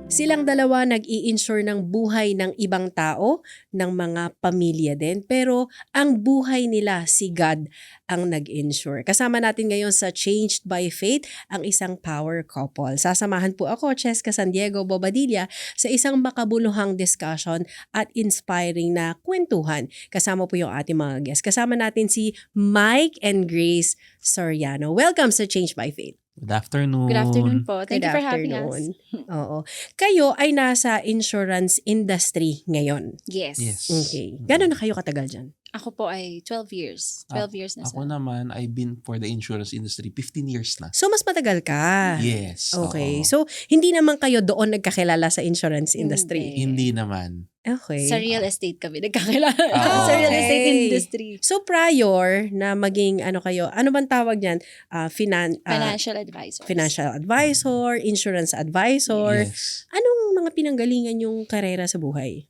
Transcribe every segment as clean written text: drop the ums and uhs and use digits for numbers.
Silang dalawa nag-i-insure ng buhay ng ibang tao, ng mga pamilya din. Pero ang buhay nila, si God ang nag-insure. Kasama natin ngayon sa Changed by Faith, ang isang power couple. Sasamahan po ako, Cheska San Diego Bobadilla, sa isang makabuluhang discussion at inspiring na kwentuhan. Kasama po yung ating mga guests. Kasama natin si Mike and Grace Soriano. Welcome sa Changed by Faith. Good afternoon. Good afternoon po. Thank Good you for having afternoon. us. Oo. Kayo ay nasa insurance industry ngayon. Yes. Okay. Gano'n na kayo katagal dyan? Ako po ay 12 years. 12 years na Ako naman, I've been for the insurance industry 15 years na. So, mas matagal ka. Yes. Okay. oo. So, hindi naman kayo doon nagkakilala sa insurance industry? Hindi naman. Okay. Sa real estate kami nagkakilala. Ah, Sa real okay. estate industry. So, prior na maging kayo, ano bang tawag niyan? Financial advisor. Financial advisor, insurance advisor. Yes. Anong mga pinanggalingan yung karera sa buhay?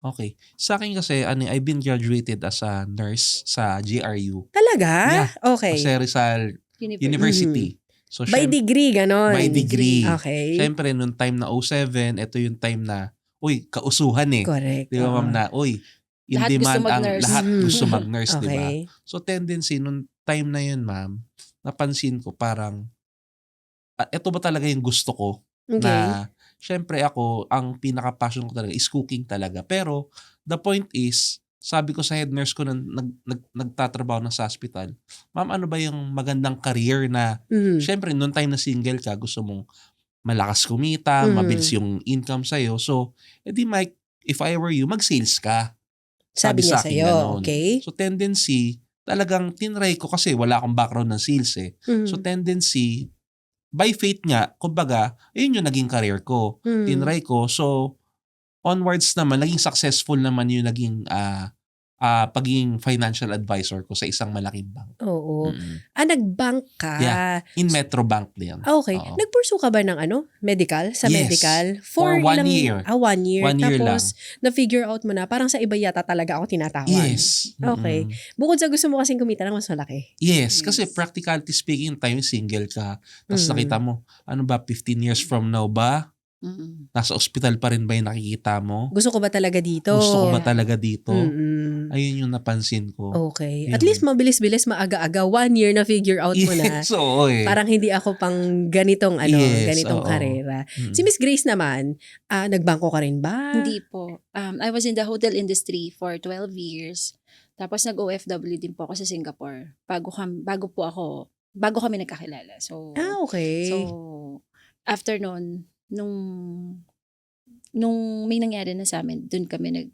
Okay. Sa akin kasi, I've been graduated as a nurse sa GRU. Talaga? Yeah. Okay. Jose Rizal University. So, By degree, ganon? By degree. Okay. Siyempre, nung time na 07, ito yung time na, kausuhan eh. Correct. Di ba, Oo. ma'am, na, in Lahat demand gusto ang mag-nurse. lahat gusto mag-nurse, di ba? Okay. So, tendency, nung time na yun, ma'am, napansin ko parang, ito ba talaga yung gusto ko? Okay. Na, syempre ako, ang pinaka-passion ko talaga is cooking talaga. Pero, the point is, sabi ko sa head nurse ko na nagtatrabaho na sa hospital, ma'am, ano ba yung magandang career na, syempre, nung time na single ka, gusto mong malakas kumita, mabilis yung income sa'yo. So, edi Mike, if I were you, mag-sales ka. Sabi niya sa akin sa'yo, ganon. okay? So, tendency, talagang tinry ko kasi wala akong background ng sales eh. So, tendency, by faith nga, kumbaga, yun yung naging career ko. Tinry ko. So, onwards naman, naging successful naman yung naging pagiging financial advisor ko sa isang malaking bank. Oo. Mm-mm. Nag-bank ka. Yeah. In Metro Bank din. Okay. Oo. Nag-pursue ka ba ng medical? Sa Yes. medical? For 1 year. 1 year. 1 year Tapos, na-figure out mo na, parang sa iba yata talaga ako tinatawan. Yes. Okay. Mm-mm. Bukod sa gusto mo kasing kumita ng mas malaki. Yes. Yes. Kasi practicality speaking, tayo single ka. Tapos Mm. nakita mo, ano ba, 15 years from now ba? Mm-mm. Nasa ospital pa rin ba yung nakikita mo? Gusto ko ba talaga dito? Gusto ko ba talaga dito? Mm-mm. Ayun yung napansin ko. Okay. Yun. At least mabilis-bilis, maaga-aga. 1 year na figure out mo na. Yes, oo eh. Parang hindi ako pang ganitong Yes, ganitong oo. karera. Mm. Si Miss Grace naman, nagbangko ka rin ba? Hindi po. I was in the hotel industry for 12 years. Tapos nag-OFW din po ako sa Singapore. Bago kami nagkakilala. So, Okay. So, after nun, nung may nangyari na sa amin, dun kami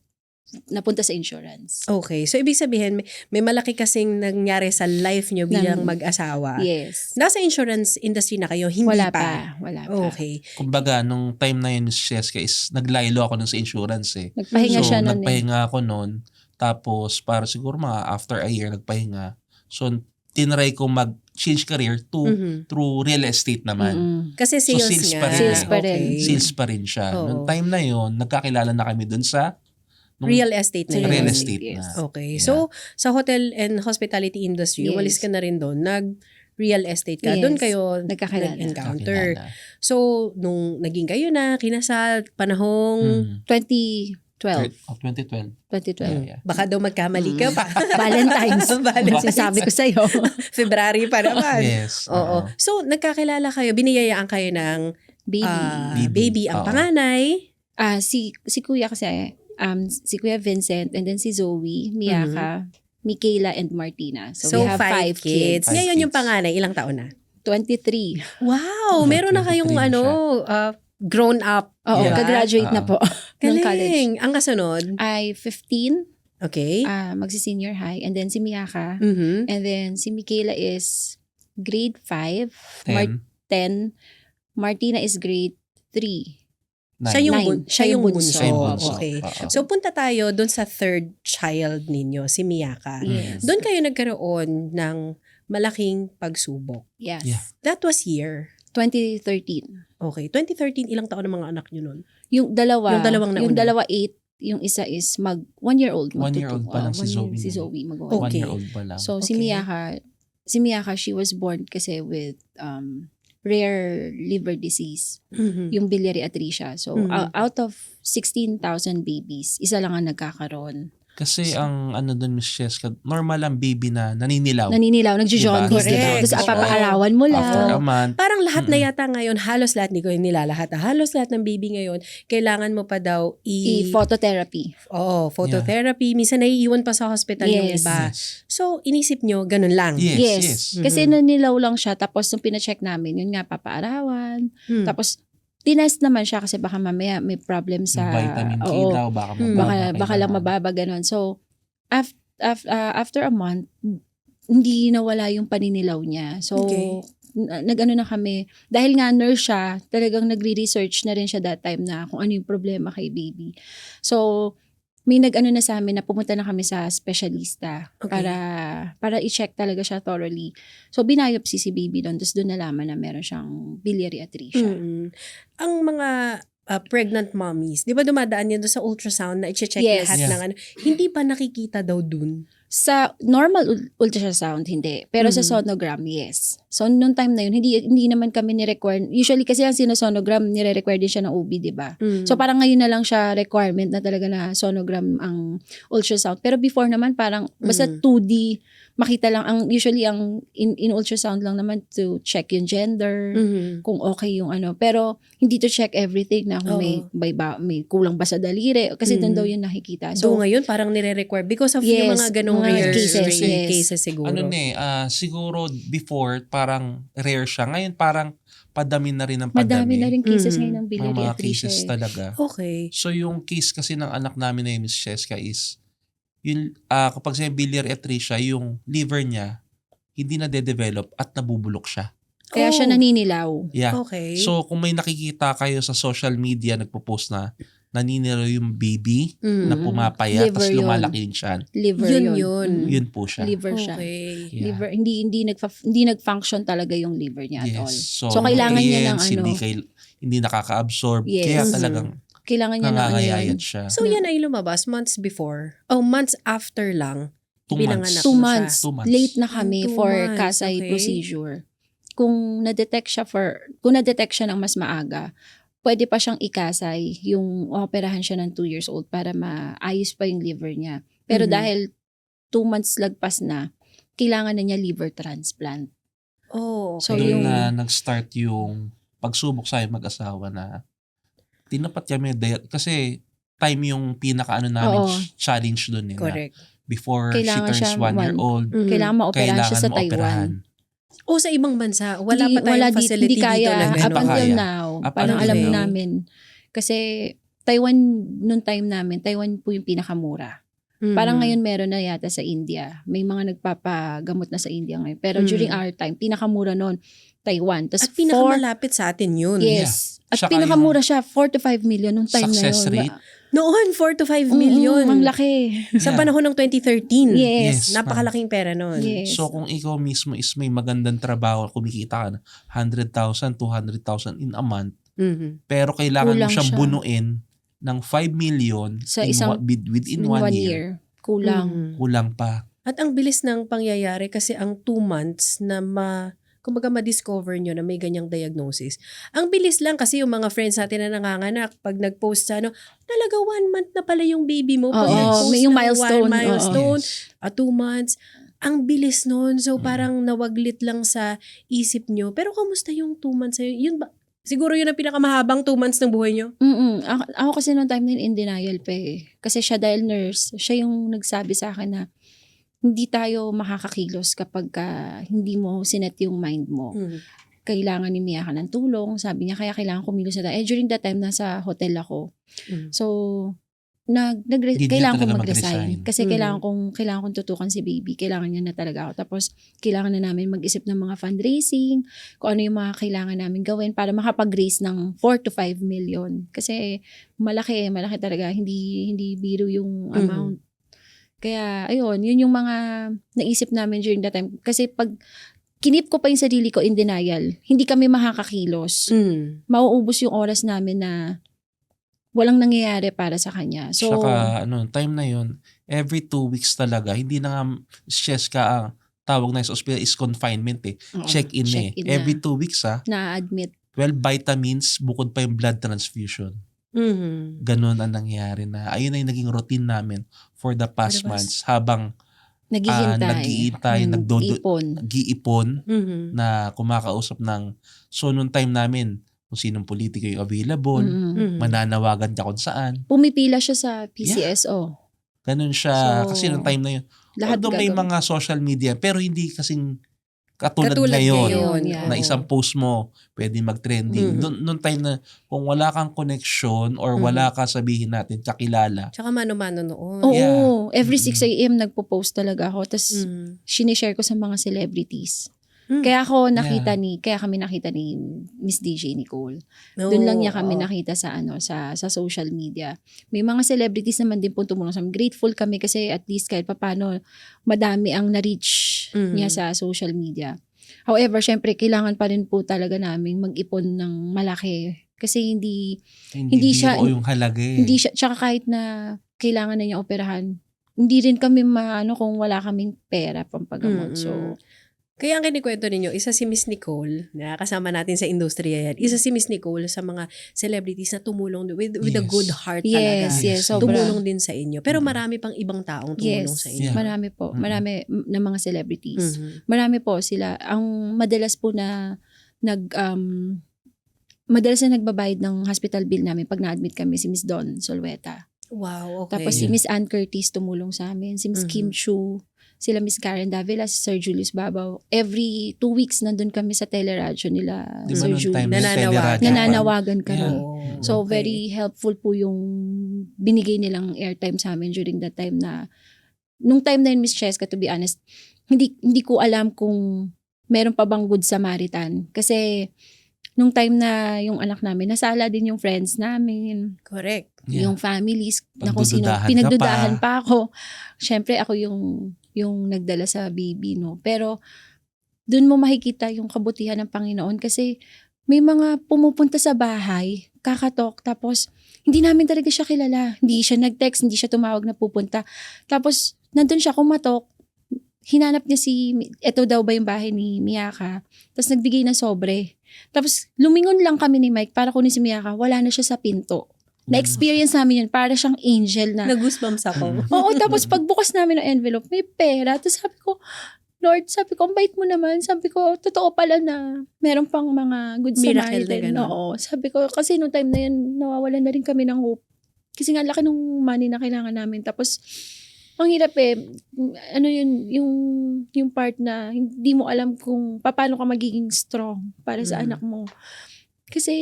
napunta sa insurance. Okay. So, ibig sabihin, may malaki kasing nangyari sa life nyo bilang mag-asawa. Yes. Nasa insurance industry na kayo, hindi Wala pa. pa. Okay. Kumbaga, nung time na yun, Cheska, is naglaylo ako nun sa insurance eh. Nagpahinga So, siya nun nagpahinga ako nun. Tapos, para siguro after a year, nagpahinga. So, tinry ko mag-change career through real estate naman. Mm-mm. Kasi sales, sales nga. pa rin. Sales pa rin. Okay. Sales pa rin siya. Oo. Nung time na yun, nagkakilala na kami dun sa Real estate na Sa yun. real Yes. estate Yes. na. Okay. Yeah. So, sa hotel and hospitality industry, Yes. umalis ka na rin doon. Nag-real estate ka. Yes. Doon kayo Nagkakilala. nag-encounter. Kakilala. So, nung naging kayo na, kinasal, panahong 2012. 2012. 2012. Yeah. baka daw magkamali ka pa. Valentine's. Valentine's. Sinasabi ko sa'yo. February pa naman. Yes. Oo. So, nagkakilala kayo, biniyayaan kayo ng Baby. baby. Ang Oo. panganay. Si kuya kasi, si Kuya Vincent, and then si Zoe, Miyaka, Michaela, and Martina. So, we have 5 kids. Five Ngayon yung kids. panganay, ilang taon na? 23. Wow! Meron na kayong 23 na grown up. Oo, Yeah. kagraduate na po ng college. Galing. Ang kasunod? Ay 15, Okay. magsi-senior high. And then si Miyaka. Mhm. And then si Michaela is grade 5. 10. 10. Martina is grade 3. Siya yung, Nine. siya yung bunso. Siya yung bunso. Okay. Oo. So, punta tayo dun sa third child ninyo, si Miyaka. Yes. Doon kayo nagkaroon ng malaking pagsubok. Yes. Yeah. That was year. 2013. Okay. 2013, ilang taon ang mga anak nyo nun? Yung dalawa. Yung dalawang nauna. Yung dalawa 8. Yung isa is 1 year old. 1 year old pa lang si Zoe. Si Zoe. Okay. 1 year old pa lang. So, si Okay. Miyaka, si Miyaka, she was born kasi with rare liver disease, Mhm. yung biliary atresia. So, Mhm. out of 16,000 babies, isa lang ang nagkakaroon. Kasi ang ano doon, Miss Cheska, normal ang baby na naninilaw. Naninilaw, nagjo-jaundice, Diba? diba? Correct. Tapos Oo. papakalawan mo After a lang. month. Parang lahat na Mm-mm. yata ngayon, halos lahat, hindi ko yung nilalahat, halos lahat ng baby ngayon, kailangan mo pa daw I-phototherapy. Oo, phototherapy. Minsan naiiwan pa sa hospital yung Yes. iba. Yes. So, inisip nyo, ganun lang. Yes. Kasi Mhm. nanilaw lang siya. Tapos nung pina-check namin, yun nga, papaarawan. Hmm. Tapos, tinest naman siya kasi baka mamaya may problem Yung sa... vitamin K Oo, daw, baka Hmm. mababa. baka lang mababa, ganun. So, after a month, hindi nawala yung paninilaw niya. So, Okay. nag-ano na kami. Dahil nga nurse siya, talagang nagre-research na rin siya that time na kung ano yung problema kay baby. So, may nag-ano na sa amin na pumunta na kami sa specialista Okay. para i-check talaga siya thoroughly. So, binayopsy si baby doon. Tapos doon nalaman na meron siyang biliary atresia. Mm-mm. Ang mga pregnant mommies, di ba dumadaan yan doon sa ultrasound na i-check Yes. lahat Yeah. ng ano, hindi pa nakikita daw dun? Sa normal ultrasound, hindi. Pero sa Mhm. sonogram, yes. So, noong time na yun, hindi naman kami ni-require. Usually, kasi ang sinosonogram, nire-require din siya ng OB, di ba? Mm. So, parang ngayon na lang siya requirement na talaga na sonogram ang ultrasound. Pero before naman, parang basta 2D, makita lang. Usually, in ultrasound lang naman to check yung gender, Mhm. kung okay yung ano. Pero, hindi to check everything na kung Oo. may kulang ba sa daliri. Kasi doon Mhm. daw yun nakikita. So, So, ngayon parang nire-require because of yung Yes, mga ganong mga rare cases, yes. cases siguro. Ano siguro before parang rare siya. Ngayon parang padami na rin ang madami na padami. rin cases Mhm. ngayon ng biliary Mga atresia. cases talaga. Okay. So yung case kasi ng anak namin na yung Miss Cheska is, yung, kapag sa biliary atresia, yung liver niya, hindi na de-develop at nabubulok siya. Kaya siya Oh. naninilaw. Yeah. Okay. So kung may nakikita kayo sa social media, nagpo-post na naninilaw yung baby na Mhm. pumapaya, Liver tapos yun. lumalaki yung tiyan. Liver Yun yun. yun. Yun po siya. Liver siya. Okay. Yeah. Liver, hindi nag-function talaga yung liver niya at all. Yes. So, kailangan niya ng nutrients, hindi nakaka-absorb. Yes. Kaya Mhm. talagang Kailangan niya ng ano nangangayayat yun. siya. So, yan ay lumabas months before. Oh, months after lang. 2 pinanganak months. 2 mo siya. months. 2 months. Late na kami 2 for months, Kasai okay. procedure. Kung na-detect siya ng mas maaga, pwede pa siyang ikasay yung operahan siya ng 2 years old para maayos pa yung liver niya. Pero Mhm. dahil 2 months lagpas na, kailangan na niya liver transplant. Oh, okay. So, Doon yung- na nag-start yung pagsubok sa mag-asawa na tinapat kami kasi time yung pinaka namin Oo. challenge doon. Correct. Before Kailangan she turns siya 1 year old, Mhm. Kailangan maoperahan siya sa mo operahan. Taiwan. O sa ibang bansa, wala pa tayong Hindi facility kaya. dito na Hindi Up pa gano'n. until kaya. now, Up parang until alam now. namin. Kasi Taiwan, nung time namin, Taiwan po yung pinakamura. Mhm. Parang ngayon meron na yata sa India. May mga nagpapagamot na sa India ngayon. Pero during our time, pinakamura noon, Taiwan. Tas At pinakamalapit sa atin yun. Yes. At Saka pinakamura siya, 4 to 5 million nung time na yun. Success rate. Noon, 4 to 5 Mm, million. ang laki. Sa Yeah. panahon ng 2013. Yes. Napakalaking pera nun. Yes. So kung ikaw mismo is may magandang trabaho, kumikita ka na 100,000, 200,000 in a month, Mhm. pero kailangan mo Kulang siyang siya. bunuin ng 5 million Sa in isang- within In 1 1 year. year. Kulang. Mhm. Kulang pa. At ang bilis ng pangyayari kasi ang 2 months na kumbaga ma-discover nyo na may ganyang diagnosis. Ang bilis lang kasi yung mga friends natin na nanganganak, pag nag-post sa talaga 1 month na pala yung baby mo. Pag Oo, nag-post may yung ng milestone. 1 milestone, Yes. 2 months. Ang bilis nun. So parang nawaglit lang sa isip nyo. Pero kamusta yung 2 months sa'yo? Yun ba? Siguro yun ang pinakamahabang 2 months ng buhay nyo? Ako kasi noong time na yun, in denial pa eh. Kasi siya dahil nurse, siya yung nagsabi sa akin na hindi tayo makakakilos kapag hindi mo sinet yung mind mo. Kailangan ni Miyaka ng tulong. Sabi niya, kaya kailangan kumilos na tayo. During that time, nasa hotel ako. Mm. So, Hindi niya kailangan kong talaga mag-resign. mag-resign. Kasi kailangan kong tutukan si baby. Kailangan niya na talaga ako. Tapos, kailangan na namin mag-isip ng mga fundraising, kung ano yung mga kailangan namin gawin para makapag-raise ng 4 to 5 million. Kasi, malaki talaga. Hindi biro yung amount. Kaya, ayun, yun yung mga naisip namin during that time. Kasi pag kinip ko pa yung sarili ko in denial, hindi kami makakakilos. Mauubos yung oras namin na walang nangyayari para sa kanya. So, Saka time na yun, every 2 weeks talaga, hindi na nga stress ka tawag na sa ospital is confinement eh. Oo, Check-in eh. check-in na. Every 2 weeks Na-admit. 12 vitamins bukod pa yung blood transfusion. Mhm. Ganun ang nangyari na. Ayun ay naging routine namin for the past For the past- months habang Naghihintay. Ipon. nag-iipon Mhm. na kumakausap ng so nung time namin kung sinong politiko yung available, Mm-mm. Mhm. mananawagan ka kung saan. Pumipila siya sa PCSO. Ganun siya So, kasi nung time na yun. Lahat Although may gagawin. mga social media pero hindi kasing katulad Katulad ngayon. ngayon. Yeah. Na oo. isang post mo, pwede mag-trending. Mhm. Nung time na kung wala kang connection or wala ka sabihin natin kakilala, Tsaka mano-mano noon. Oo. Yeah. Every Mm-mm. 6 a.m. nagpo-post talaga ako. Tapos, Mhm. sinishare ko sa mga celebrities. Mm. Kaya kami nakita ni Miss DJ Nicole. Doon lang niya kami Oo. nakita sa sa social media. May mga celebrities naman din po tumulong sa amin. Grateful kami kasi at least kahit papaano madami ang na-reach Mhm. niya sa social media. However, syempre kailangan pa rin po talaga naming mag-ipon ng malaki kasi hindi hindi siya- biro yung halaga eh. hindi siya tsaka kahit na kailangan na niya operahan, hindi rin kami maano kung wala kaming pera pampagamot. Mm-mm. So, Kaya ang kinikwento ninyo, isa si Miss Nicole, na kasama natin sa industriya yan. Isa si Miss Nicole sa mga celebrities na tumulong with a Yes. good heart talaga. yes, Yes. sobra. Tumulong din sa inyo. Pero Mhm. marami pang ibang taong tumulong Yes, sa inyo. Yeah. marami po. Mm-mm. Marami na mga celebrities. Mhm. Marami po sila. Ang madalas po na madalas na nagbabayad ng hospital bill namin pag na-admit kami si Miss Dawn Solweta. Wow, okay. Tapos si Miss Ann Curtis tumulong sa amin. Si Miss Mhm. Kim Chu. Sila Miss Karen Davila, si Sir Julius Babaw. Every 2 weeks nandun kami sa teleradyo nila, Di ba Sir nung time Julius. na Nananawagan. teleradyo pa? Nananawagan kami. Yeah. Oo, So, okay. very helpful po yung binigay nilang airtime sa amin during that time na, nung time na yun, Miss Cheska, to be honest, hindi ko alam kung meron pa bang Good Samaritan. Kasi, nung time na yung anak namin, nasala din yung friends namin, Correct. Yeah. yung families, na kung sino, Pagdududahan ka pinagdudahan pa. pa ako. Siyempre, ako yung nagdala sa baby, no? Pero, dun mo makikita yung kabutihan ng Panginoon kasi may mga pumupunta sa bahay, kakatok, tapos hindi namin talaga siya kilala. Hindi siya nag-text, hindi siya tumawag na pupunta. Tapos, nandun siya kumatok, hinanap niya eto daw ba yung bahay ni Miyaka, tapos nagbigay ng sobre. Tapos, lumingon lang kami ni Mike para kunin si Miyaka, wala na siya sa pinto. Na-experience namin yun, para siyang angel na. Nag-goosebumps ako. Oo, tapos pagbukas namin ng envelope, may pera. Tapos sabi ko, Lord, ang bait mo naman. Sabi ko, totoo pala na meron pang mga good Miracle na Samaritan. ganun. Oo. Sabi ko, kasi nung time na yun, nawawalan na rin kami ng hope. Kasi nga, laki nung money na kailangan namin. Tapos, ang hirap eh, ano yun, yung part na hindi mo alam kung paano ka magiging strong para sa Mhm. anak mo. Kasi,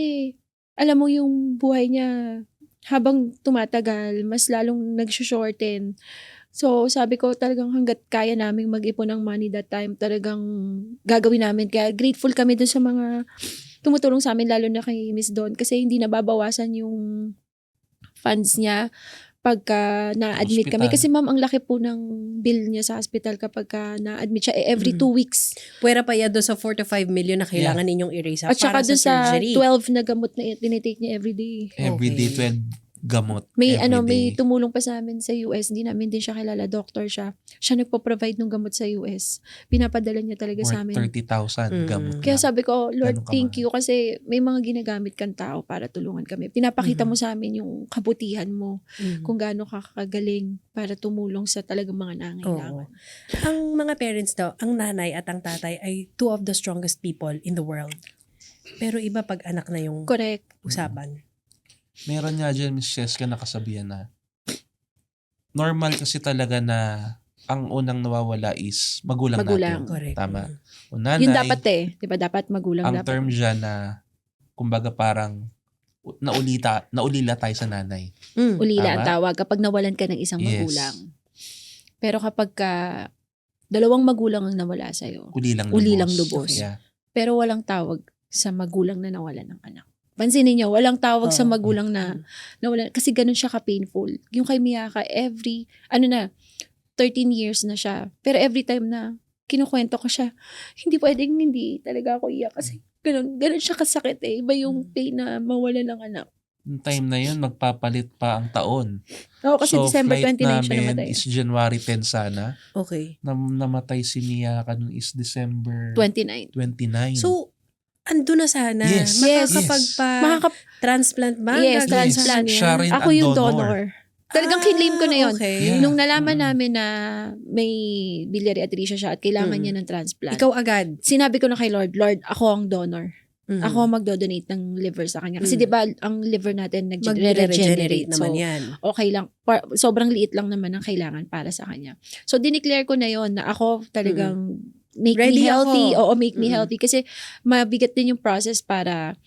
alam mo yung buhay niya, habang tumatagal, mas lalong nag-shorten. So, sabi ko talagang hanggat kaya naming mag-ipon ng money that time, talagang gagawin namin. Kaya grateful kami dun sa mga tumutulong sa amin, lalo na kay Miss Dawn. Kasi hindi nababawasan yung funds niya pagka na-admit kami. Hospital. Kasi ma'am, ang laki po ng bill niya sa hospital kapag na-admit siya. Every 2 weeks. Pwera pa yan doon sa 4 to 5 million na kailangan ninyong i-raise up At saka para dun sa surgery. 12 na gamot na tinitake niya everyday. Everyday Okay. 12 gamot. May everyday. tumulong pa sa amin sa US. Hindi namin din siya kilala. Doctor siya. Siya nagpo-provide ng gamot sa US. Pinapadala niya talaga sa Worth amin. 30,000 gamot. Kaya lang. sabi ko, Lord, Ganun thank kamahal. you kasi may mga ginagamit kang tao para tulungan kami. Pinapakita mo sa amin yung kabutihan mo, Mhm. kung gaano ka kagaling para tumulong sa talagang mga nangailangan. Oo. Ang mga parents daw, ang nanay at ang tatay ay 2 of the strongest people in the world. Pero iba pag anak na yung Correct. usapan. Meron nga dyan, Miss Cheska, nakasabihan na normal kasi talaga na ang unang nawawala is magulang Magulang. natin. Correct. Tama. O nanay, Yun dapat Di ba? Dapat magulang ang dapat. term dyan na kumbaga parang naulila tayo sa nanay. Ulila ang Tama? tawag kapag nawalan ka ng isang Yes. magulang. Pero kapag dalawang magulang ang nawala sa'yo, Ulilang Ulilang lubos. lubos. Yeah. pero walang tawag sa magulang na nawalan ng anak. Pansinin niyo, walang tawag sa Oo. magulang na nawalan. Kasi ganun siya ka-painful. Yung kay Miyaka, 13 years na siya. Pero every time na kinukwento ko siya, hindi pwedeng hindi talaga ako iyak. Kasi ganun siya kasakit eh. Iba yung pain na mawalan ng anak. Yung time na yun, magpapalit pa ang taon. Oo, kasi So, December flight 29 siya namin namatay. is January 10 sana. Okay. Namatay si Miyaka nun is December 29. 29. So, ando na sana. Yes. Makakapag-transplant ba? Yes, Gagawin transplant. niya? Siya rin Ako ang yung donor. donor. Talagang kinlaim ko na yun. Okay. Yeah. Nung nalaman namin na may biliary atresia siya at kailangan Mm. niya ng transplant, Ikaw agad. sinabi ko na kay Lord, ako ang donor. Mm. Ako ang magdodonate ng liver sa kanya. Kasi Mm. di ba ang liver natin Magre-regenerate nag-regenerate. naman So, yan. okay lang. Sobrang liit lang naman ang kailangan para sa kanya. So, dineclare ko na yon na ako talagang make Ready me healthy. ako. Oo, make me healthy. Kasi mabigat din yung process para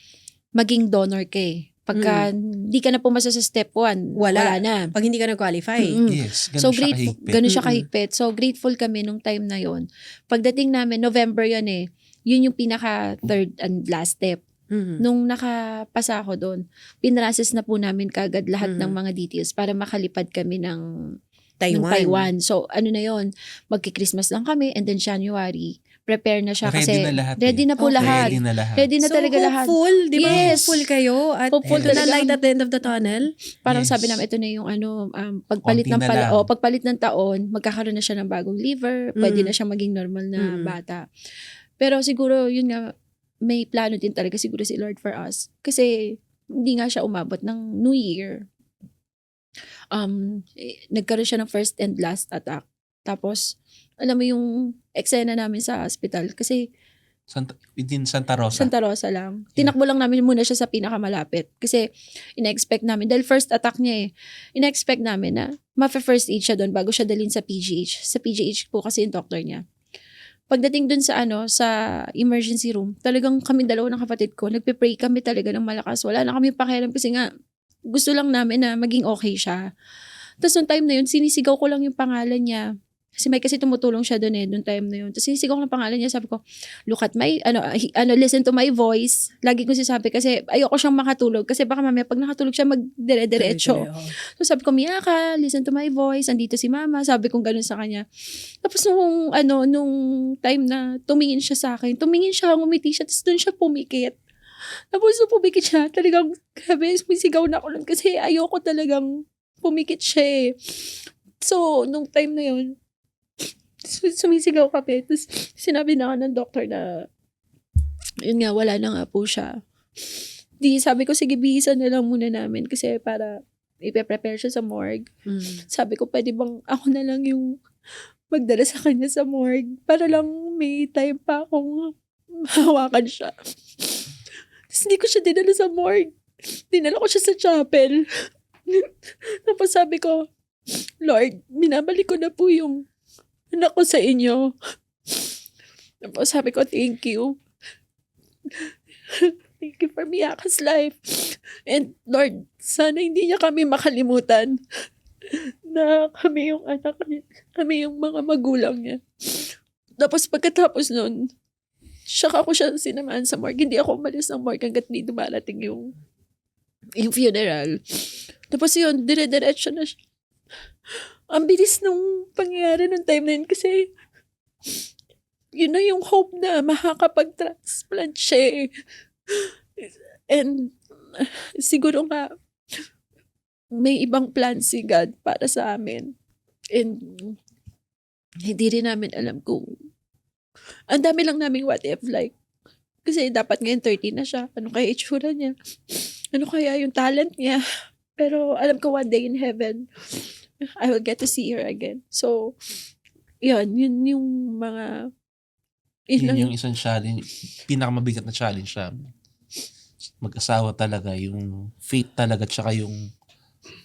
maging donor ka eh. Pagka di ka na pumasa sa step 1, wala na. Pag hindi ka nag-qualify. Mm-mm. Yes, ganun So siya grateful, kahigpit. ganun siya Mm-mm. kahigpit. So grateful kami nung time na yon. Pagdating namin, November yon eh. Yun yung pinaka third and last step. Mhm. Nung nakapasa ako doon, pinrases na po namin kagad lahat ng mga details para makalipad kami ng Taiwan. So ano na yon, magki-Christmas lang kami and then January, prepare na siya Ready kasi na lahat ready eh. na po Okay. lahat. Ready na lahat. Ready na So, talaga lahat. hopeful, di ba? Yes. Hopeful kayo. At Hopeful ito na talaga. light at the end of the tunnel. Parang Yes. sabi namin, ito na yung pagpalit Konti ng na lang. pagpalit ng taon, magkakaroon na siya ng bagong liver, pwede na siya maging normal na bata. Pero siguro, yun nga, may plano din talaga siguro si Lord for us. Kasi, hindi nga siya umabot ng New Year. Nagkaroon siya ng first and last attack. Tapos, alam mo yung eksena namin sa hospital. Kasi, Within Santa Rosa. Santa Rosa lang. Tinakbo lang namin muna siya sa pinakamalapit. Kasi, ina-expect namin, dahil first attack niya ina-expect namin na ma-first aid siya doon bago siya dalhin sa PGH. Sa PGH po kasi yung doctor niya. Pagdating doon sa sa emergency room, talagang kami dalawa ng kapatid ko, nagpe-pray kami talaga ng malakas. Wala na kami pakialam kasi nga, gusto lang namin na maging okay siya. Tapos noong time na yun, sinisigaw ko lang yung pangalan niya. Kasi may kasi tumutulong siya doon noong time na yun. Tapos sinisigaw ko lang pangalan niya, sabi ko, look at my, listen to my voice. Lagi ko sinasabi kasi ayoko siyang makatulog. Kasi baka mamaya pag nakatulog siya, magdire-diretso. So sabi ko, Miyaka, listen to my voice. Andito si mama. Sabi ko ganun sa kanya. Tapos nung time na tumingin siya sa akin, ngumiti siya, tapos doon siya pumikit. Tapos nung pumikit siya, talagang grabe, sumisigaw na ako nun kasi ayoko talagang pumikit siya eh. So, nung time na yun, sumisigaw kami. Tapos sinabi na ako ng doctor na yun nga, wala na nga po siya. Sabi ko, sige, bihisan na lang muna namin kasi para ipe-prepare siya sa morgue. Sabi ko, pwede bang ako na lang yung magdala sa kanya sa morgue para lang may time pa akong hawakan siya. Tapos hindi ko siya dinala sa morgue. Dinala ko siya sa chapel. Tapos sabi ko, Lord, minabalik ko na po yung anak ko sa inyo. Tapos sabi ko, thank you. Thank you for Miyaka's life. And Lord, sana hindi niya kami makalimutan na kami yung anak niya, kami yung mga magulang niya. Tapos pagkatapos nun, ako siya sinamahan sa morgue. Hindi ako umalis ng morgue hanggat hindi dumarating yung funeral. Tapos yun, dire-diretso na siya. Ang bilis nung pangyayari nung time na yun kasi yun na yung hope na makakapag-transplant siya. And siguro nga may ibang plan si God para sa amin. And hindi rin namin alam kung ang dami lang naming what if, like kasi dapat ngayon 30 na siya. Ano kaya itsura niya? Ano kaya yung talent niya? Pero alam ko one day in heaven I will get to see her again. So, yun yung mga Yun yung isang challenge, pinakamabigat na challenge siya. Mag-asawa talaga, yung faith talaga, tsaka yung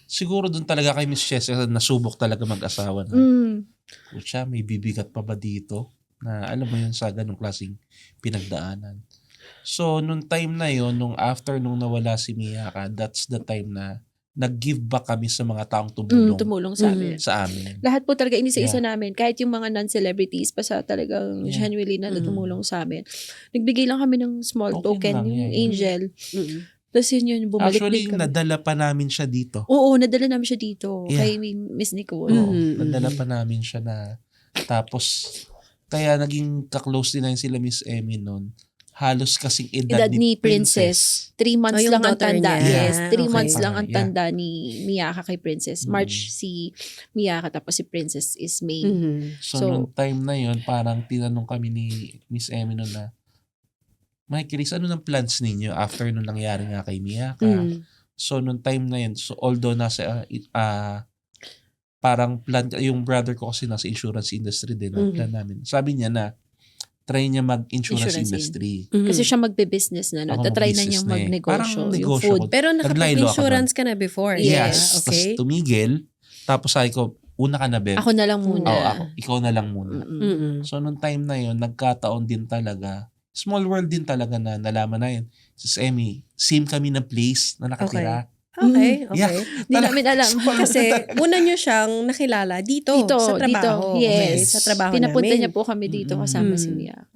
siguro dun talaga kay Miss Jessica nasubok talaga mag-asawa na. Kutya, may bibigat pa ba dito? Na alam mo yun sa ganung klaseng pinagdaanan. So, nung time na yun, nung nawala si Miyaka, that's the time na nag-give back kami sa mga taong tumulong sa amin. sa amin. Lahat po talaga inisa-isa namin. Kahit yung mga non-celebrities pa sa talagang genuinely na tumulong sa amin. Nagbigay lang kami ng small token, lang, yung angel. Tapos yun, Actually, bumalik-balik kami. nadala pa namin siya dito. Oo, nadala namin siya dito. Kay Miss Nicole. Oo, nadala pa namin siya na tapos kaya naging ka-close din na sila Miss Emmy noon halos kasing Edad ni Princess. 3 months yung lang ang daughter tanda. niya. Yes, 3 Okay. months lang ang Yeah. tanda ni Miyaka kay Princess. March si Miyaka tapos si Princess is May. Mhm. So, So- nung time na yon parang tinanong kami ni Miss Emmy noon na, Mike Chris, ano ng plans ninyo after nung nangyari nga kay Miyaka? Mhm. So, nung time na yun, so although nasa, parang plan, yung brother ko kasi nasa insurance industry din, ang plan namin. Sabi niya na, try niya mag-insurance Insurance industry. Mhm. Kasi siya magbe-business na. No? Ako Tatry na mag-business niyang na eh. magnegosyo. Parang Yung negosyo food. ko. Pero Naglaylo ako nakapag-insurance ka na before. Yes. Yes. Okay. Tapos tumigil. Tapos sabi ko, una ka na, Beb. Ako na lang muna. Oo, ako. Ikaw na lang muna. Mm-mm. Mhm. So, nung time na yun, nagkataon din talaga. Small world din talaga na nalaman na yun. Sis Emmy, same kami ng place na nakatira. Okay, okay. Yeah. Hindi namin alam. Kasi una nyo siyang nakilala dito, sa trabaho. Dito. Yes. Okay, sa trabaho Pinapunta namin. niya po kami dito kasama si Mm. Miyaka.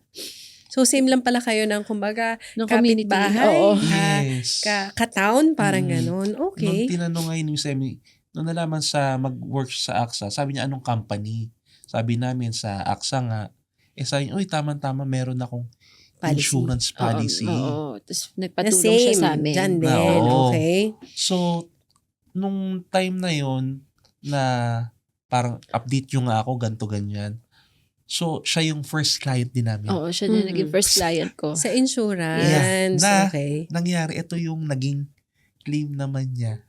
So same lang pala kayo ng kumbaga Nung community. kapitbahay, Oo. Yes. ka-town, parang Mm. ganon. Nung Okay. tinanong ngayon ni Semi, nung nalaman sa mag-work sa AXA, sabi niya, anong company? Sabi namin sa AXA nga, sabi niya, uy, tama-tama, meron akong Policy. insurance policy. Oo. Tapos Na nagpatulong siya same, sa amin. dyan din. Oo. Okay. So, nung time na yon na parang update nyo nga ako, ganto ganyan. So, siya yung first client din namin. Oo, siya na Mhm. naging first client ko. Sa insurance. Yeah. Na- Okay. Nangyari, ito yung naging claim naman niya.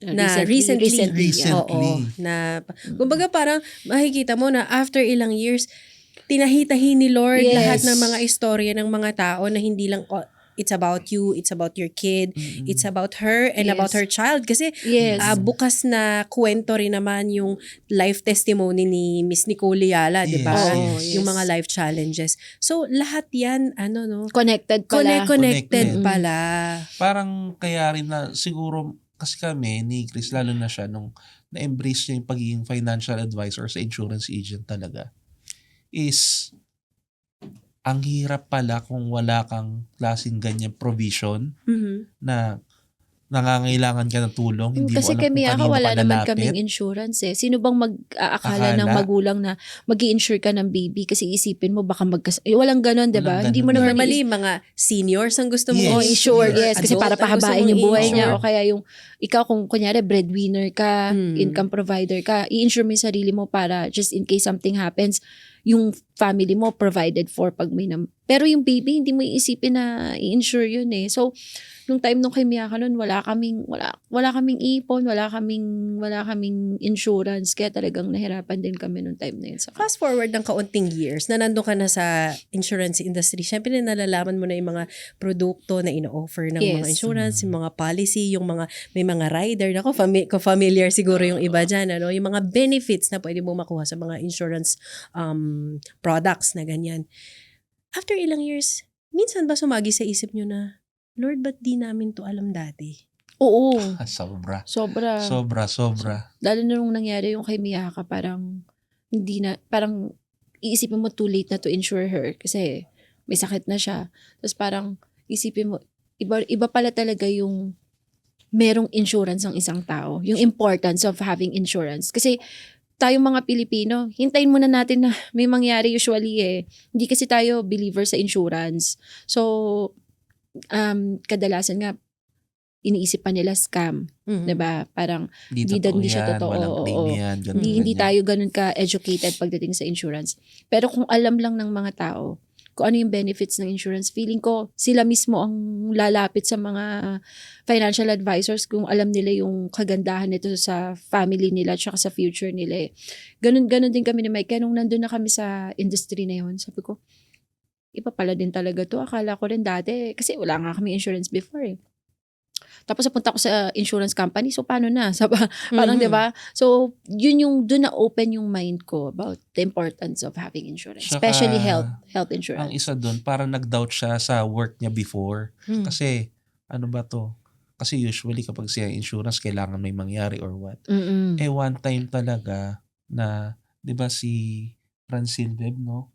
Na recently. Recently. Oo. Na, kumbaga parang makikita mo na after ilang years, tinahitahi ni Lord Yes. lahat ng mga istorya ng mga tao na hindi lang it's about you, it's about your kid, Mm-mm. it's about her and Yes. about her child. Kasi Yes. bukas na kwento rin naman yung life testimony ni Miss Nicole Yala, di ba? Yes, Oo, yes. Yung mga life challenges. So, lahat yan, Connected pala. connected Connected. pala. Parang kaya rin na siguro kasi kami ni Chris, lalo na siya nung na-embrace niya yung pagiging financial advisor sa insurance agent talaga, is ang hirap pala kung wala kang klaseng ganyan provision Mhm. na nangangailangan ka ng tulong, hindi Kasi mo alam kay kung Miyaka kanino wala ka naman lalapit. kaming insurance eh. Sino bang mag-aakala ng Akala. magulang na mag-i-insure ka ng baby kasi isipin mo baka walang ganon, di ba? Walang Hindi mo ganon. naman Normally, mga seniors ang gusto mo Yes. insure, yes. Kasi Adult para ang gusto pahabain mong yung buhay niya. i-insure. O kaya yung, ikaw kung kunyari breadwinner ka, income provider ka, i-insure mo yung sarili mo para just in case something happens, yung family mo provided for pag may pero yung baby, hindi mo iisipin na i-insure yun eh. So, nung time nung kay Miyaka nun, wala kaming ipon, wala kaming insurance. Kaya talagang nahirapan din kami nung time na yun. Fast forward ng kaunting years na nandun ka na sa insurance industry, syempre nalalaman mo na yung mga produkto na ino-offer ng mga Yes. insurance, yung mga policy, yung mga may mga rider. Nako, familiar siguro yung iba dyan. Ano? Yung mga benefits na pwede mo makuha sa mga insurance products na ganyan. After ilang years, minsan ba sumagi sa isip nyo na, Lord, ba't di namin to alam dati? Oo. Sobra. Sobra. Lalo na nung nangyari yung kay Miyaka, parang parang iisipin mo too late na to insure her kasi may sakit na siya. Tapos parang isipin mo, iba pala talaga yung merong insurance ng isang tao. Yung importance of having insurance. Kasi tayong mga Pilipino, hintayin muna natin na may mangyari usually eh. Hindi kasi tayo believer sa insurance. So, kadalasan nga, iniisip pa nila scam. Mhm. Diba? Parang, Hindi Hindi siya yan, totoo, walang oo. claim yan, ganun, hindi ganyan. tayo ganun ka-educated pagdating sa insurance. Pero kung alam lang ng mga tao, kung ano yung benefits ng insurance, feeling ko sila mismo ang lalapit sa mga financial advisors kung alam nila yung kagandahan nito sa family nila at sa future nila. Ganun din kami ni Mike. Kaya nung nandun na kami sa industry na yun, sabi ko, iba pala din talaga to. Akala ko rin dati, kasi wala nga kami insurance before eh. Tapos napunta ko sa insurance company, so paano na? Parang, Mhm. di ba? So, yun yung, doon na open yung mind ko about the importance of having insurance. Saka, Especially health Ang insurance. isa doon, parang nag-doubt siya sa work niya before. Mhm. Kasi, ano ba to? Kasi usually kapag siya insurance, kailangan may mangyari or what. Mm-mm. One time talaga na, di ba si Francine Web, no?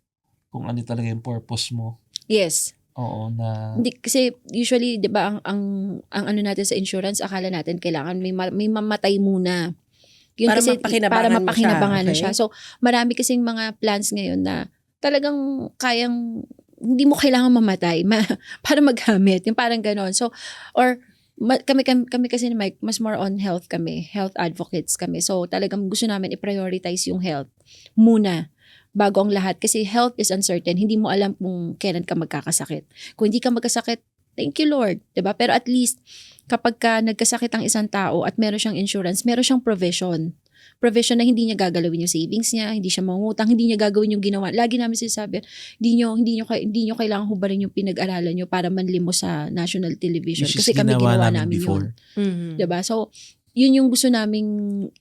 Kung ano talaga yung purpose mo. Yes. Oo, na Hindi, kasi usually, di ba, ang ano natin sa insurance, akala natin kailangan may mamatay muna. Yun Para kasi, mapakinabangan para mo siya, mapakinabangan na okay? siya. So, marami kasing mga plans ngayon na talagang kayang hindi mo kailangan mamatay para magamit. Yung parang ganon. So, or kami kasi ni Mike, mas more on health kami. Health advocates kami. So, talagang gusto namin i-prioritize yung health muna bago ang lahat. Kasi health is uncertain. Hindi mo alam kung kailan ka magkakasakit. Kung hindi ka magkasakit, thank you Lord. 'Di ba? Pero at least, kapag ka nagkasakit ang isang tao at meron siyang insurance, meron siyang provision. Provision na hindi niya gagalawin yung savings niya, hindi siya mangutang, hindi niya gagawin yung ginawa. Lagi namin sinasabi, hindi niyo kailangan hubarin yung pinag-aralan niyo para manlimos sa national television. Which is Kasi kami ginawa namin before. yun. Diba? So, yun yung gusto naming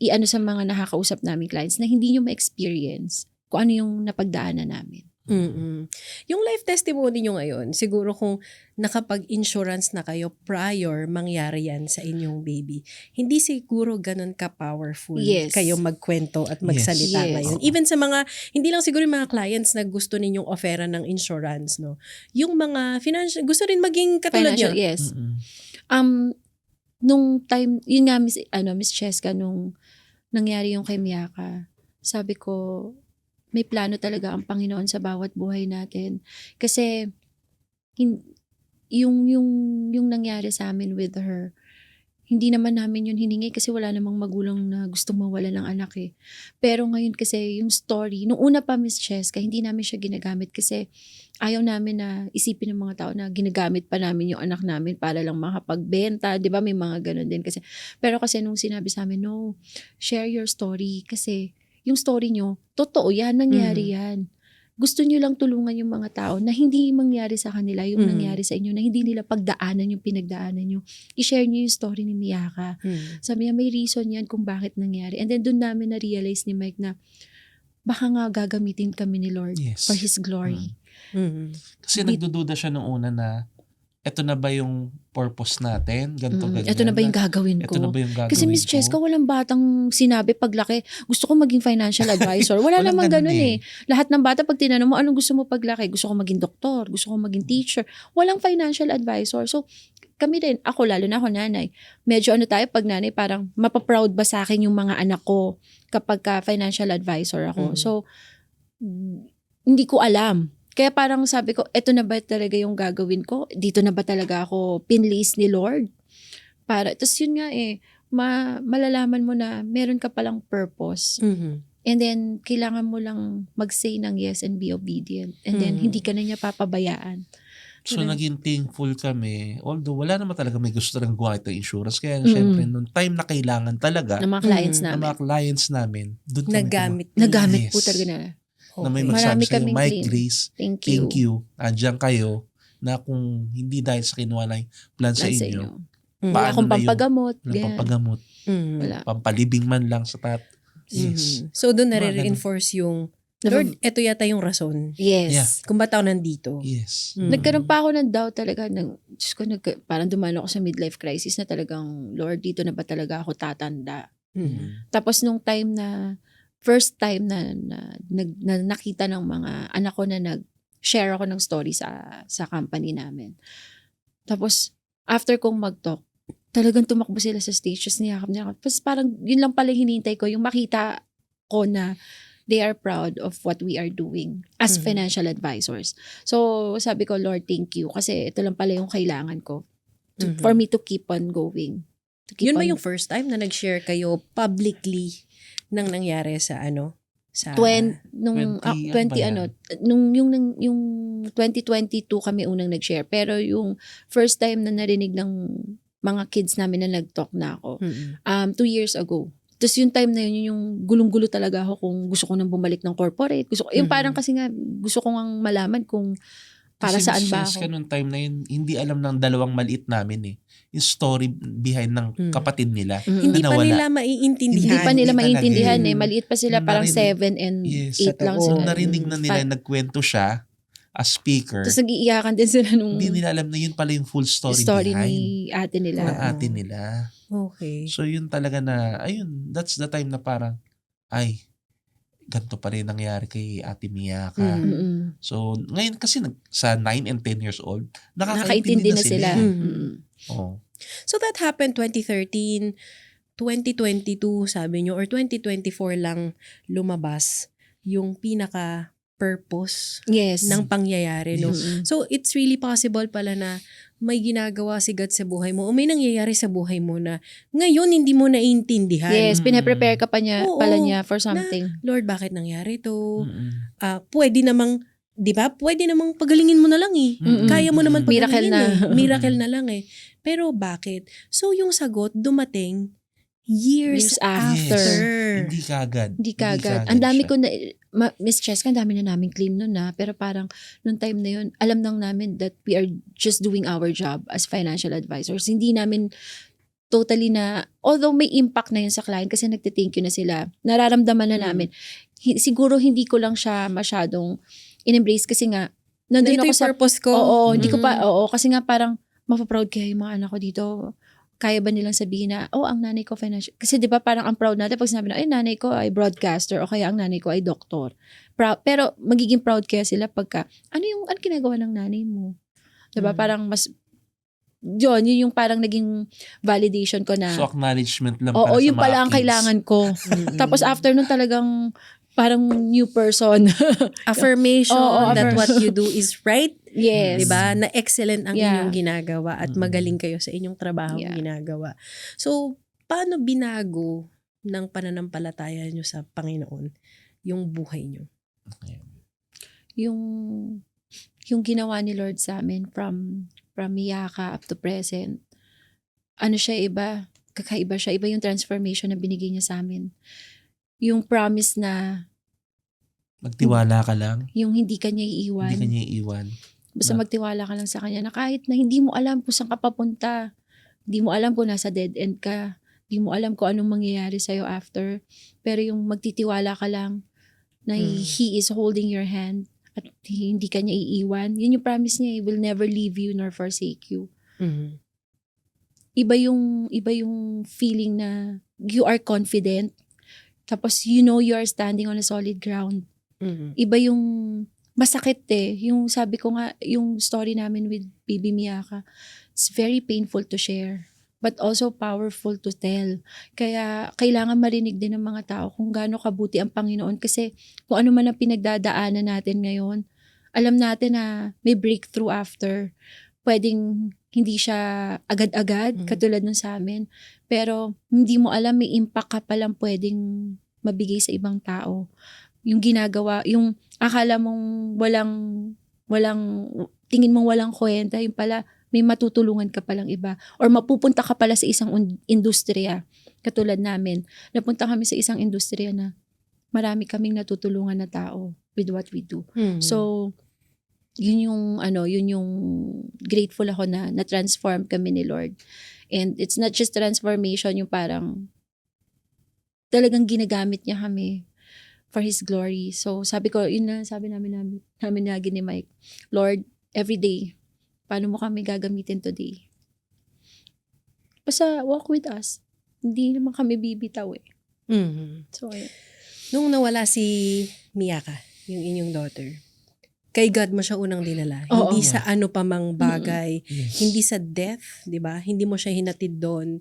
i-ano sa mga nakakausap naming clients na hindi nyo ma-experience kung ano yung napagdaanan namin. Yung life testimony nyo ngayon, siguro kung nakapag-insurance na kayo prior mangyari yan sa inyong baby, hindi siguro ganun ka-powerful Yes. kayo magkwento at magsalita Yes. ngayon. Even sa mga, hindi lang siguro yung mga clients na gusto ninyong offera ng insurance, no? Yung mga financial, gusto rin maging katulad nyo. Financial, yes. Mm-mm. Nung time, yun nga, Miss Cheska, nung nangyari yung kay Miyaka, sabi ko, may plano talaga ang Panginoon sa bawat buhay natin. Kasi, yung nangyari sa amin with her, hindi naman namin yun hiningi kasi wala namang magulang na gustong mawala ng anak eh. Pero ngayon kasi yung story, nung una pa Miss Cheska, hindi namin siya ginagamit kasi ayaw namin na isipin ng mga tao na ginagamit pa namin yung anak namin para lang makapagbenta. Di ba may mga ganun din kasi. Pero kasi nung sinabi sa amin, no, share your story kasi yung story nyo, totoo yan, nangyari yan. Gusto nyo lang tulungan yung mga tao na hindi mangyari sa kanila yung nangyari sa inyo, na hindi nila pagdaanan yung pinagdaanan nyo. I-share nyo yung story ni Miyaka. Sabi niya, may reason yan kung bakit nangyari. And then doon namin na-realize ni Mike na baka nga gagamitin kami ni Lord Yes. for His glory. Kasi nagdududa siya nung una na eto na ba yung purpose natin? Ganto, ganyan. Ito na ba yung gagawin ko? Ito na ba yung gagawin Kasi Miss ko? Cheska, walang batang sinabi paglaki, gusto ko maging financial advisor. Wala Walang namang ganun ganun eh. Lahat ng bata, pag tinanong mo, anong gusto mo paglaki? Gusto ko maging doktor, gusto ko maging teacher. Walang financial advisor. So, kami rin, ako lalo na ako nanay, medyo tayo pag nanay, parang mapaproud ba sa akin yung mga anak ko kapag ka financial advisor ako. So, hindi ko alam. Kaya parang sabi ko, eto na ba talaga yung gagawin ko? Dito na ba talaga ako pinlist ni Lord? Tapos yun nga malalaman mo na meron ka palang purpose. And then, kailangan mo lang mag-say ng yes and be obedient. And then, hindi ka na niya papabayaan. So, naging thankful kami. Although, wala naman talaga may gusto rin gumawa ito insurance. Kaya, syempre, nung time na kailangan talaga, Ng mga clients ng namin. mga clients namin, doon kami Nagamit. Po Yes. talaga na. na may Marami magsabi sa'yo, kaming Mike, claim. Grace, Thank thank you. Andiyan kayo na kung hindi dahil sa kinuha na yung plan sa inyo, Wala akong na yung pampagamot. walang ganyan. pampagamot, Wala. pampalibing man lang sa yes. So, doon Mga nare-reinforce yung, Lord, eto yata yung rason Yes. Yeah. kung ba't ako nandito. Yes. Nagkaroon pa ako ng doubt talaga. Diyos ko, parang dumalo ako sa midlife crisis na talagang, Lord, dito na ba talaga ako tatanda? Tapos nung time na, first time na nakita ng mga anak ko na nag-share ako ng story sa company namin. Tapos, after kong mag-talk, talagang tumakbo sila sa stages, niyakap. Tapos parang, yun lang pala hinihintay ko, yung makita ko na they are proud of what we are doing as financial advisors. So, sabi ko, Lord, thank you. Kasi ito lang pala yung kailangan ko for me to keep on going. Yun ba yung first time na nag-share kayo publicly nang nangyari sa sa 20 yung 2022 kami unang nag-share, pero yung first time na narinig ng mga kids namin na nag-talk na ako 2 years ago. Tapos yung time na yun yung gulong-gulo talaga ako kung gusto ko nang bumalik ng corporate, yung parang kasi nga gusto ko ngang malaman kung para kasi saan ba Miss Cheska, ako. nung time na yun, hindi alam ng dalawang maliit namin yung story behind ng kapatid nila. Hindi na pa nawala. nila maiintindihan. Hindi pa nila Hindi maintindihan talaga maliit pa sila, Nung parang narinig- 7 and 8 lang totoo. sila. Narinig na nila nagkwento siya as speaker. Tapos nag-iiyakan din sila nung Hindi nila alam na yun pala yung full story behind ni ate nila. ng ate nila. Okay. So yun talaga na, ayun, that's the time na parang, ay, ganito pa rin nangyari kay Ate Miyaka. So, ngayon kasi sa 9 and 10 years old, nakakaintindi na sila. Oh. So that happened 2013, 2022 sabi nyo, or 2024 lang lumabas yung pinaka purpose Yes. ng pangyayari, no? Mm-mm. So, it's really possible pala na may ginagawa si God sa buhay mo o may nangyayari sa buhay mo na ngayon hindi mo naiintindihan. Yes, pinaprepare ka pa niya, Oo, pala niya for something. Lord, bakit nangyari to? Mm-mm. Pwede namang, di ba? Pwede namang pagalingin mo na lang eh. Mm-mm. Kaya mo naman Miracle pagalingin na. eh. Miracle na lang eh. Pero bakit? So, yung sagot dumating years Years after. Hindi kagad. Hindi kagad. Ang dami ko na, Miss Cheska, ang dami na naming claim nun na. Pero parang, nung time na yun, alam lang namin that we are just doing our job as financial advisors. Hindi namin totally na, although may impact na yun sa client kasi nagte-thank you na sila, nararamdaman na namin. Siguro hindi ko lang siya masyadong in-embrace kasi nga, Na nandun ito ako yung sa, purpose ko. oo, hindi ko pa, kasi nga parang, mapaproud kaya yung mga anak ko dito. Kaya ba nilang sabihin na, ang nanay ko financial. Kasi di ba parang ang proud natin pag sinabi na, nanay ko ay broadcaster o kaya ang nanay ko ay doktor. Pero magiging proud kaya sila pagka, ano ginagawa ng nanay mo? Di ba parang mas, yun yung parang naging validation ko na, So, acknowledgement lang oo, para sa yung mga pala ang kids. kailangan ko. Tapos after nun talagang, parang new person. Affirmation Oo, that what you do is right. Yes. Diba? Na excellent ang Yeah. inyong ginagawa at magaling kayo sa inyong trabaho Yeah. ginagawa. So, paano binago ng pananampalataya nyo sa Panginoon yung buhay nyo? Yung ginawa ni Lord sa amin from Miyaka up to present, ano siya iba, kakaiba siya, iba yung transformation na binigay niya sa amin. Yung promise na, Magtiwala ka lang. yung hindi ka niya iiwan. Hindi ka niya iiwan. Basta magtiwala ka lang sa kanya na kahit na hindi mo alam kung saan ka papunta, hindi mo alam kung nasa dead end ka, hindi mo alam kung anong mangyayari sa'yo after, pero yung magtitiwala ka lang na He is holding your hand at hindi ka niya iiwan. Yun yung promise niya, He will never leave you nor forsake you. Mhm. Iba yung feeling na you are confident, tapos you know you are standing on a solid ground. Mhm. Iba yung masakit yung sabi ko nga, yung story namin with Baby Miyaka, it's very painful to share but also powerful to tell. Kaya kailangan marinig din ng mga tao kung gaano kabuti ang Panginoon kasi kung ano man ang pinagdadaanan natin ngayon, alam natin na may breakthrough after. Pwedeng hindi siya agad-agad katulad nung sa amin, pero hindi mo alam may impact ka palang pwedeng mabigay sa ibang tao. Yung ginagawa, yung akala mong walang tingin mong walang kwenta, yung pala may matutulungan ka palang iba or mapupunta ka pala sa isang industriya katulad namin. Napunta kami sa isang industriya na marami kaming natutulungan na tao with what we do. Mhm. So yun yung grateful ako na na-transform kami ni Lord. And it's not just transformation, yung parang talagang ginagamit niya kami for His glory. So sabi ko, yun na sabi namin lagi ni Mike, Lord, every day, paano mo kami gagamitin today? Basta walk with us. Hindi naman kami bibitaw Mhm. So, ayun. Nung nawala si Miyaka, yung inyong daughter, kay God mo siya unang dinala. Oo. Hindi sa ano pa mang bagay. Yes. Hindi sa death, di ba? Hindi mo siya hinatid doon.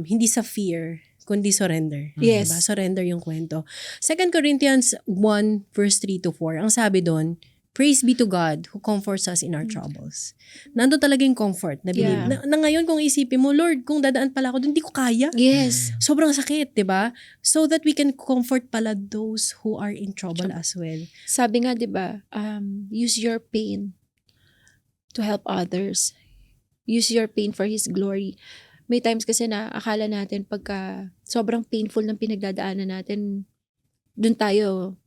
Hindi sa fear, kundi surrender. Yes. Diba? Surrender yung kwento. 2 Corinthians 1 verse 3 to 4, ang sabi doon, praise be to God who comforts us in our troubles. Nandun talaga yung comfort. Na, Yeah. na ngayon kung isipin mo, Lord, kung dadaan pala ako doon, hindi ko kaya. Yes. Sobrang sakit, di ba? So that we can comfort pala those who are in trouble as well. Sabi nga, di ba, use your pain to help others. Use your pain for His glory. May times kasi na akala natin pagka sobrang painful ng pinagdadaanan natin, dun tayo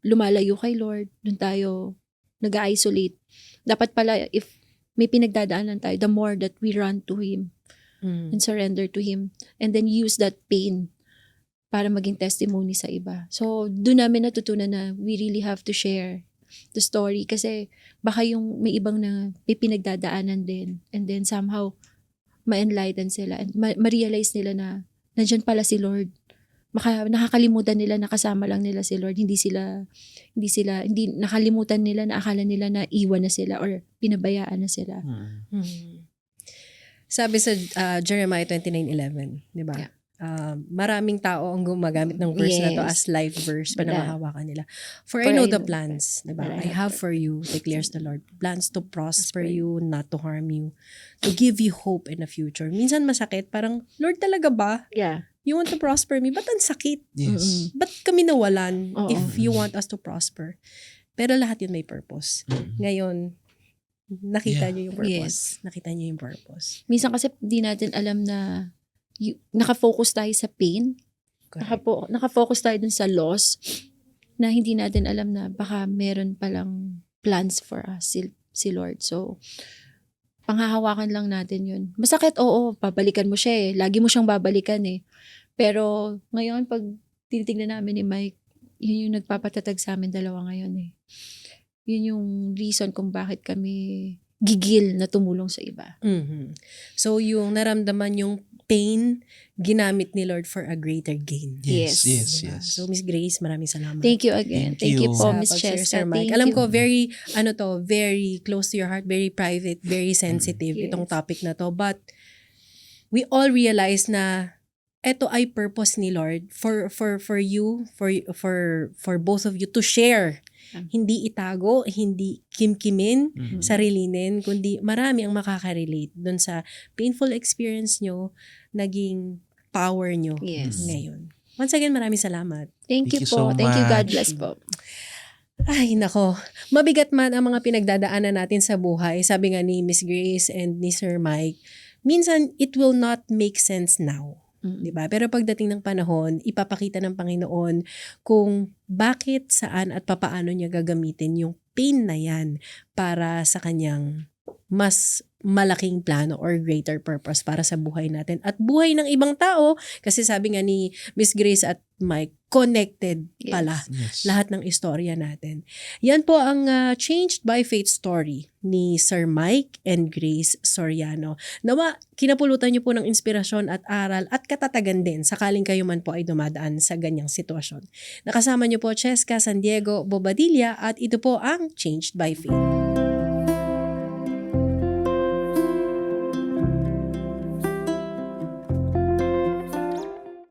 lumalayo kay Lord, dun tayo nag-isolate. Dapat pala, if may pinagdadaanan tayo, the more that we run to Him and surrender to Him and then use that pain para maging testimony sa iba. So, doon namin natutunan na we really have to share the story kasi baka yung may ibang na may pinagdadaanan din and then somehow ma-enlighten sila and ma-realize nila na nandyan pala si Lord. Nakakalimutan nila na kasama lang nila si Lord. Hindi nakalimutan nila na akala nila na iwan na sila or pinabayaan na sila. Sabi sa Jeremiah 29:11, di ba? Yeah. maraming tao ang gumagamit ng verse na to Yes. as life verse pa na Wala. mahawakan nila. For I know the plans, diba? Wala. I have for you, declares the Lord. Plans to prosper you, not to harm you. To give you hope in the future. Minsan masakit, parang, Lord talaga ba? Yeah. You want to prosper me? Ba't ang sakit? Yes. Ba't kami nawalan Oo. if you want us to prosper? Pero lahat yun may purpose. Ngayon, nakita Yeah. niyo yung purpose. Nakita niyo yung purpose. Minsan kasi di natin alam na nakafocus tayo sa pain. Correct. Nakafocus tayo dun sa loss na hindi natin alam na baka meron palang plans for us si Lord. So, panghahawakan lang natin yun. Masakit, oo, babalikan mo siya eh. Lagi mo siyang babalikan eh. Pero ngayon, pag tinitignan namin ni Mike, yun yung nagpapatatag sa amin dalawa ngayon eh. Yun yung reason kung bakit kami gigil na tumulong sa iba. Mhm. So, yung naramdaman yung pain, ginamit ni Lord for a greater gain. Yes, yes, Diba? yes. So, Miss Grace, maraming salamat. Thank you again. Thank Thank you you. po, Sa Miss pag-share, Cheska. Sir Mike. Thank Alam you. ko, very close to your heart, very private, very sensitive Yes. itong topic na to. But, we all realize na ito ay purpose ni Lord for you, for both of you to share. Hindi itago, hindi kimkimin, Mhm. sarilinin, kundi marami ang makaka-relate dun sa painful experience nyo, naging power nyo Yes. ngayon. Once again, maraming salamat. Thank Thank you you po. so Thank you. God much. bless po. Ay, nako. Mabigat man ang mga pinagdadaanan natin sa buhay. Sabi nga ni Miss Grace and ni Sir Mike, minsan it will not make sense now. Diba? Pero pagdating ng panahon, ipapakita ng Panginoon kung bakit, saan at papaano niya gagamitin yung pain na yan para sa kanyang mas malaking plano or greater purpose para sa buhay natin at buhay ng ibang tao. Kasi sabi nga ni Miss Grace at Mike, connected pala Yes. lahat ng istorya natin. Yan po ang Changed by Faith story ni Sir Mike and Grace Soriano. Nawa, kinapulutan niyo po ng inspirasyon at aral at katatagan din sakaling kayo man po ay dumadaan sa ganyang sitwasyon. Nakasama niyo po Cheska San Diego Bobadilla at ito po ang Changed by Faith.